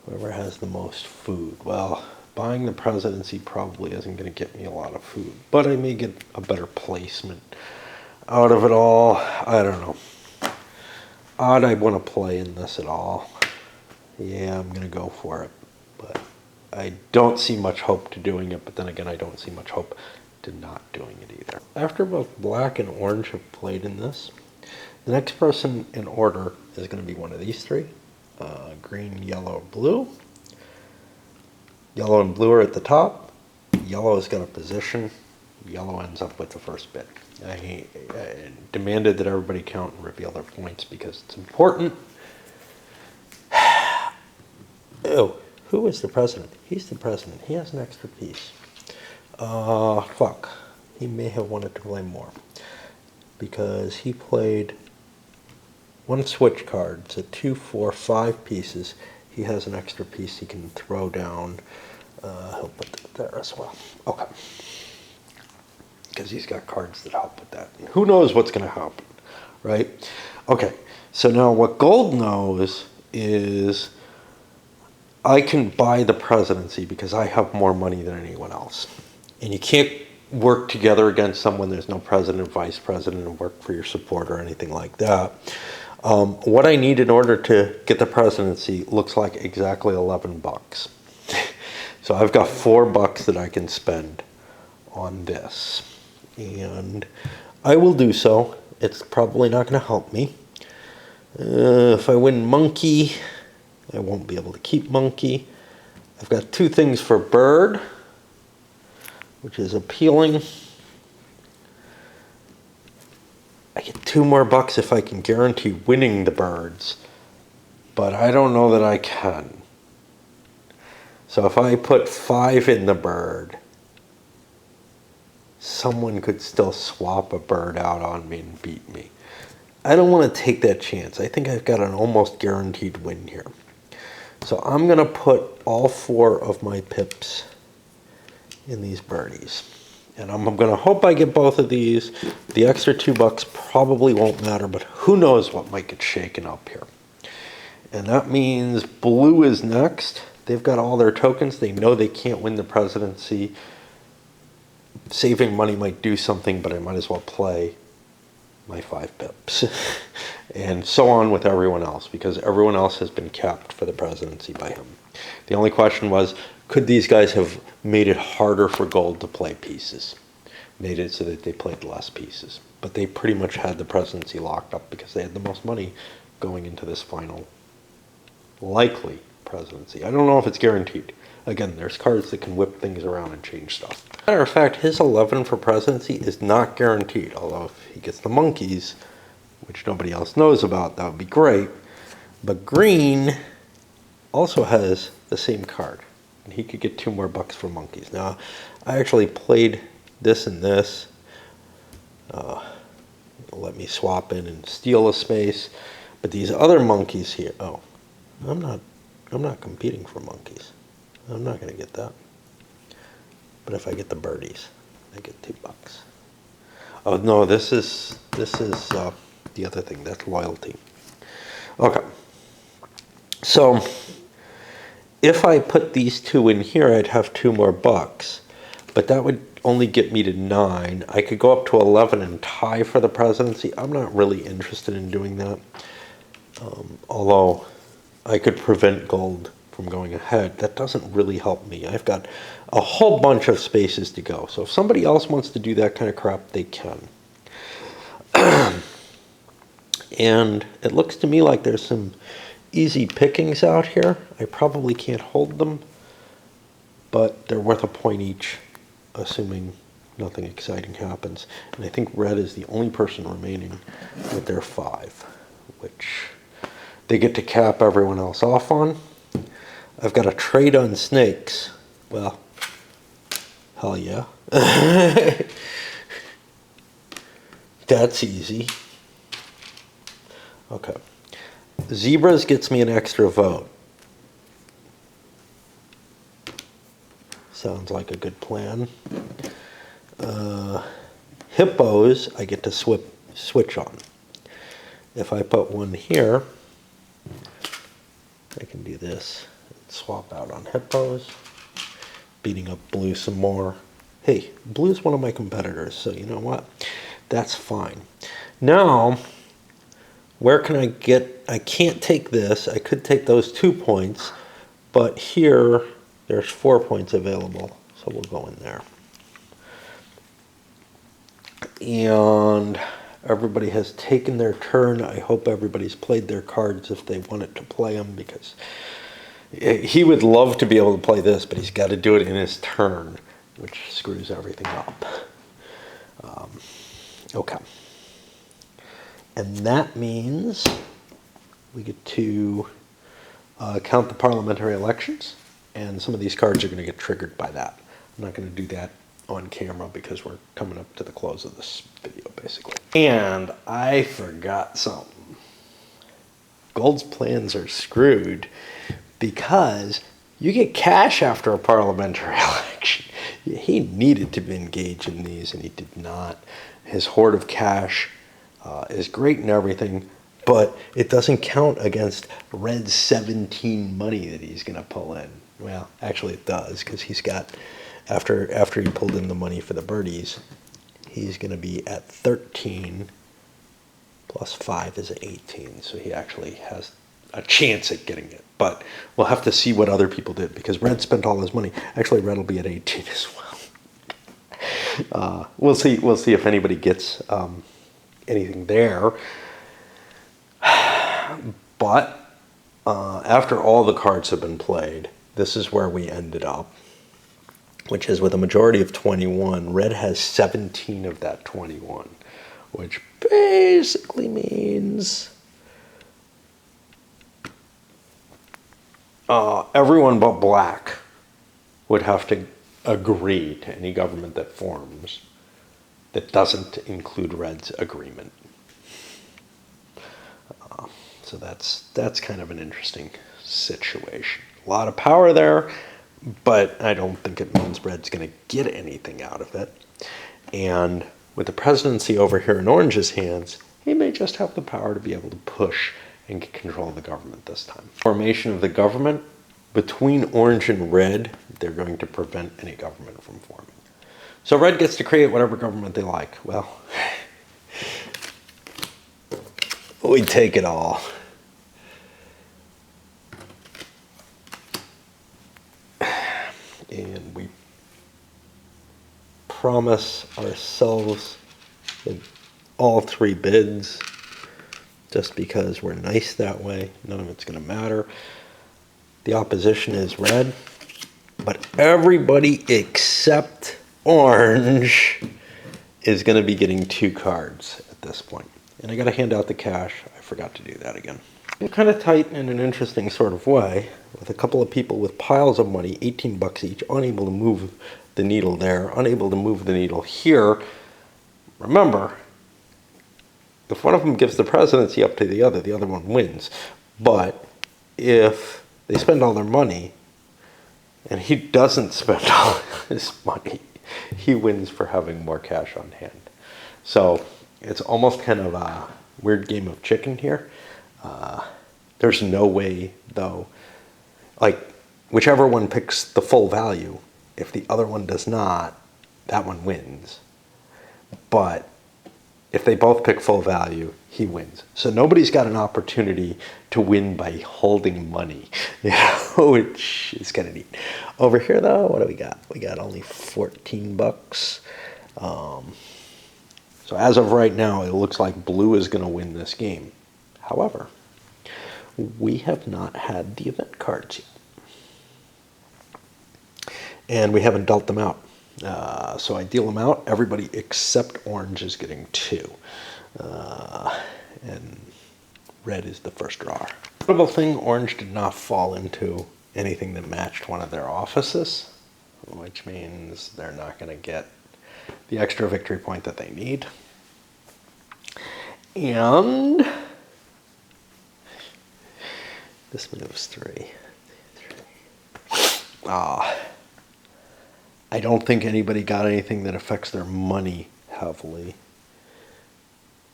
Whoever has the most food. Well, buying the presidency probably isn't going to get me a lot of food, but I may get a better placement out of it all. I don't know. Odd I want to play in this at all. Yeah, I'm going to go for it, but I don't see much hope to doing it, but then again, I don't see much hope to not doing it either. After both black and orange have played in this, the next person in order is going to be one of these three. Green, yellow, blue. Yellow and blue are at the top. Yellow is going to position. Yellow ends up with the first bid. I demanded that everybody count and reveal their points because it's important. Oh, who is the president? He's the president. He has an extra piece. Fuck. He may have wanted to play more because he played one switch card, so 2, 4, 5 pieces. He has an extra piece he can throw down. He'll put that there as well. Okay. Because he's got cards that help with that. And who knows what's going to happen, right? Okay. So now what gold knows is I can buy the presidency because I have more money than anyone else. And you can't work together against someone. There's no president, vice president, and work for your support or anything like that. What I need in order to get the presidency looks like exactly $11. So I've got $4 that I can spend on this. And I will do so. It's probably not going to help me. If I win monkey, I won't be able to keep monkey. I've got 2 things for bird, which is appealing. I get $2 more if I can guarantee winning the birds, but I don't know that I can. So if I put 5 in the bird, someone could still swap a bird out on me and beat me. I don't want to take that chance. I think I've got an almost guaranteed win here. So I'm going to put all 4 of my pips in these birdies. And I'm going to hope I get both of these. The extra $2 probably won't matter, but who knows what might get shaken up here. And that means blue is next. They've got all their tokens. They know they can't win the presidency. Saving money might do something, but I might as well play my 5 pips. And so on with everyone else, because everyone else has been capped for the presidency by him. The only question was, could these guys have made it harder for gold to play pieces? Made it so that they played less pieces. But they pretty much had the presidency locked up because they had the most money going into this final likely presidency. I don't know if it's guaranteed. Again, there's cards that can whip things around and change stuff. Matter of fact, his 11 for presidency is not guaranteed, although if he gets the monkeys, which nobody else knows about, that would be great. But green also has the same card, and he could get 2 more bucks for monkeys. Now, I actually played this and this. Let me swap in and steal a space. But these other monkeys here, oh, I'm not competing for monkeys. I'm not going to get that. But if I get the birdies, I get $2. Oh no, this is the other thing. That's loyalty. Okay. So if I put these 2 in here, I'd have 2 more bucks. But that would only get me to 9. I could go up to 11 and tie for the presidency. I'm not really interested in doing that. Although I could prevent gold from going ahead. That doesn't really help me. I've got a whole bunch of spaces to go. So if somebody else wants to do that kind of crap, they can. And it looks to me like there's some easy pickings out here. I probably can't hold them, but they're worth a point each, assuming nothing exciting happens. And I think red is the only person remaining with their 5, which they get to cap everyone else off on. I've got a trade on snakes. Well, hell yeah. That's easy. Okay. Zebras gets me an extra vote. Sounds like a good plan. Hippos, I get to switch on. If I put one here, I can do this. Swap out on hippos. Beating up blue some more. Hey, blue's one of my competitors, so you know what? That's fine. Now, where can I get... I can't take this. I could take those 2 points, but here there's 4 points available, so we'll go in there. And everybody has taken their turn. I hope everybody's played their cards if they wanted to play them, because he would love to be able to play this, but he's got to do it in his turn, which screws everything up. Okay. And that means we get to count the parliamentary elections, and some of these cards are going to get triggered by that. I'm not going to do that on camera because we're coming up to the close of this video, basically. And I forgot something. Gold's plans are screwed because you get cash after a parliamentary election. He needed to be engaged in these, and he did not. His hoard of cash is great and everything, but it doesn't count against red's 17 money that he's going to pull in. Well, actually it does, because he's got, after he pulled in the money for the birdies, he's going to be at 13 plus 5 is 18, so he actually has a chance at getting it. But we'll have to see what other people did, because red spent all his money. Actually, red will be at 18 as well. We'll see if anybody gets anything there. But after all the cards have been played, this is where we ended up, which is with a majority of 21. Red has 17 of that 21, which basically means everyone but black would have to agree to any government that forms that doesn't include red's agreement. So that's kind of an interesting situation. A lot of power there, but I don't think it means red's going to get anything out of it. And with the presidency over here in Orange's hands, he may just have the power to be able to push and get control of the government this time. Formation of the government, between Orange and Red, they're going to prevent any government from forming. So Red gets to create whatever government they like. Well, we take it all. And we promise ourselves in all three bids, just because we're nice that way. None of it's going to matter. The opposition is Red, but everybody except Orange is going to be getting 2 cards at this point. And I got to hand out the cash. I forgot to do that again. It's kind of tight in an interesting sort of way, with a couple of people with piles of money, 18 bucks each, unable to move the needle there, unable to move the needle here. Remember, if one of them gives the presidency up to the other one wins. But if they spend all their money and he doesn't spend all his money, he wins for having more cash on hand. So it's almost kind of a weird game of chicken here. There's no way, though, like, whichever one picks the full value, if the other one does not, that one wins. But if they both pick full value, he wins. So nobody's got an opportunity to win by holding money, which is kind of neat. Over here, though, what do we got? We got only 14 bucks. So as of right now, it looks like blue is going to win this game. However, we have not had the event cards yet. And we haven't dealt them out. So I deal them out. Everybody except Orange is getting 2. And Red is the first drawer. Notable thing, Orange did not fall into anything that matched one of their offices, which means they're not going to get the extra victory point that they need. And this moves 3. I don't think anybody got anything that affects their money heavily.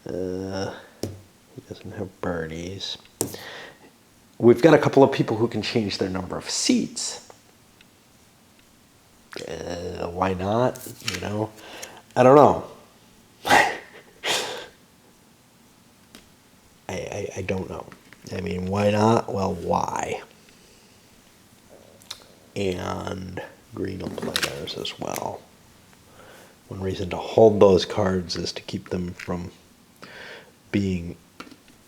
He doesn't have birdies. We've got a couple of people who can change their number of seats. Why not? You know, I don't know. I don't know. I mean, why not? Well, why? And green will play theirs as well. One reason to hold those cards is to keep them from being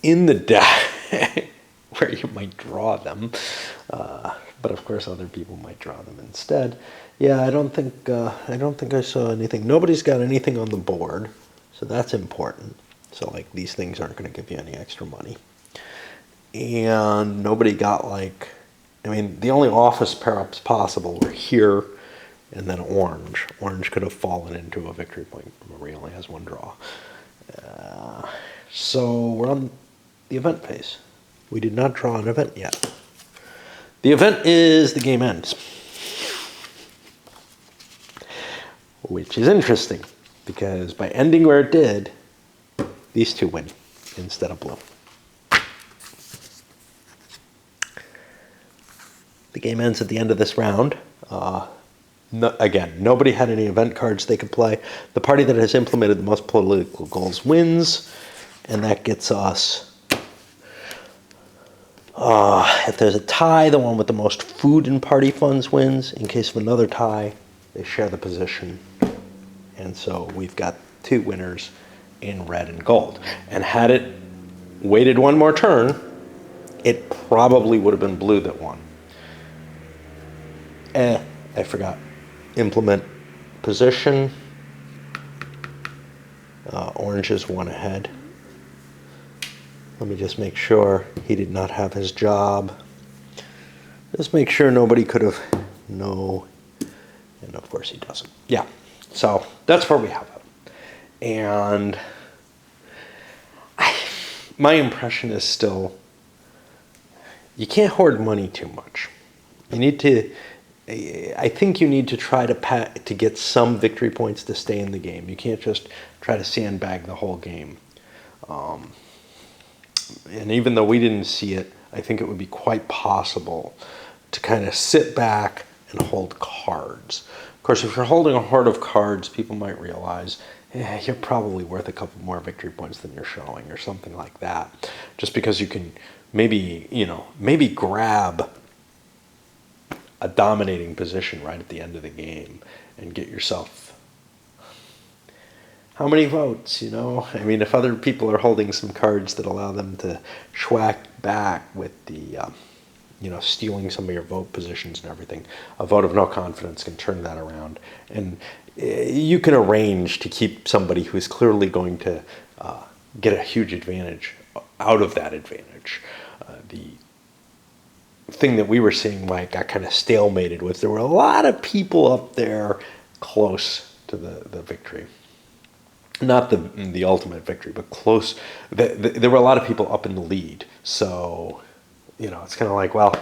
in the deck where you might draw them. But of course, other people might draw them instead. Yeah, I don't think I saw anything. Nobody's got anything on the board, so that's important. So like these things aren't going to give you any extra money. And nobody got like, I mean, the only office pair-ups possible were here and then Orange. Orange could have fallen into a victory point. Remember, he only has 1 draw. So we're on the event phase. We did not draw an event yet. The event is the game ends, which is interesting because by ending where it did, these 2 win instead of blue. The game ends at the end of this round. Again, nobody had any event cards they could play. The party that has implemented the most political goals wins, and that gets us, if there's a tie, the one with the most food and party funds wins. In case of another tie, they share the position. And so we've got 2 winners in red and gold. And had it waited 1 more turn, it probably would have been blue that won. I forgot. Implement position. Orange is 1 ahead. Let me just make sure he did not have his job. Just make sure nobody could have. No. And of course he doesn't. Yeah. So that's where we have it. And my impression is still, you can't hoard money too much. You need to, I think you need to try to get some victory points to stay in the game. You can't just try to sandbag the whole game. And even though we didn't see it, I think it would be quite possible to kind of sit back and hold cards. Of course, if you're holding a hoard of cards, people might realize, you're probably worth a couple more victory points than you're showing, or something like that. Just because you can maybe grab a dominating position right at the end of the game and get yourself how many votes, I mean, if other people are holding some cards that allow them to schwack back with the, stealing some of your vote positions and everything, a vote of no confidence can turn that around. And you can arrange to keep somebody who's clearly going to get a huge advantage out of that advantage. The thing that we were seeing, Mike, got kind of stalemated was there were a lot of people up there close to the victory. Not the ultimate victory, but close. There were a lot of people up in the lead. So, it's kind of like, well,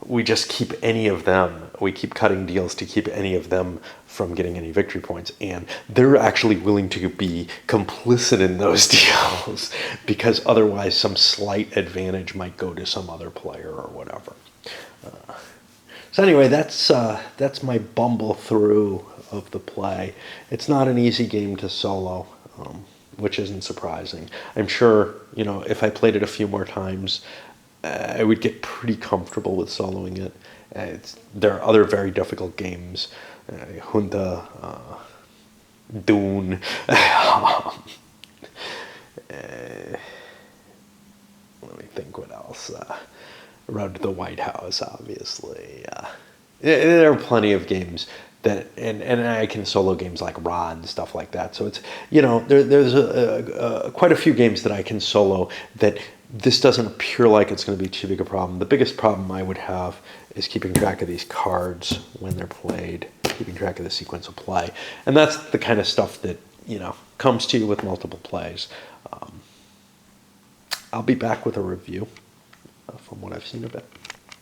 we just keep any of them. We keep cutting deals to keep any of them from getting any victory points. And they're actually willing to be complicit in those deals because otherwise some slight advantage might go to some other player or whatever. So anyway, that's my bumble through of the play. It's not an easy game to solo, which isn't surprising. I'm sure, if I played it a few more times, I would get pretty comfortable with soloing it. There are other very difficult games, Junta, Dune. Let me think what else. Road to the White House, obviously. There are plenty of games that, and I can solo games like Rod and stuff like that. So it's, there's quite a few games that I can solo that this doesn't appear like it's going to be too big a problem. The biggest problem I would have is keeping track of these cards when they're played, keeping track of the sequence of play. And that's the kind of stuff that, comes to you with multiple plays. I'll be back with a review from what I've seen of it.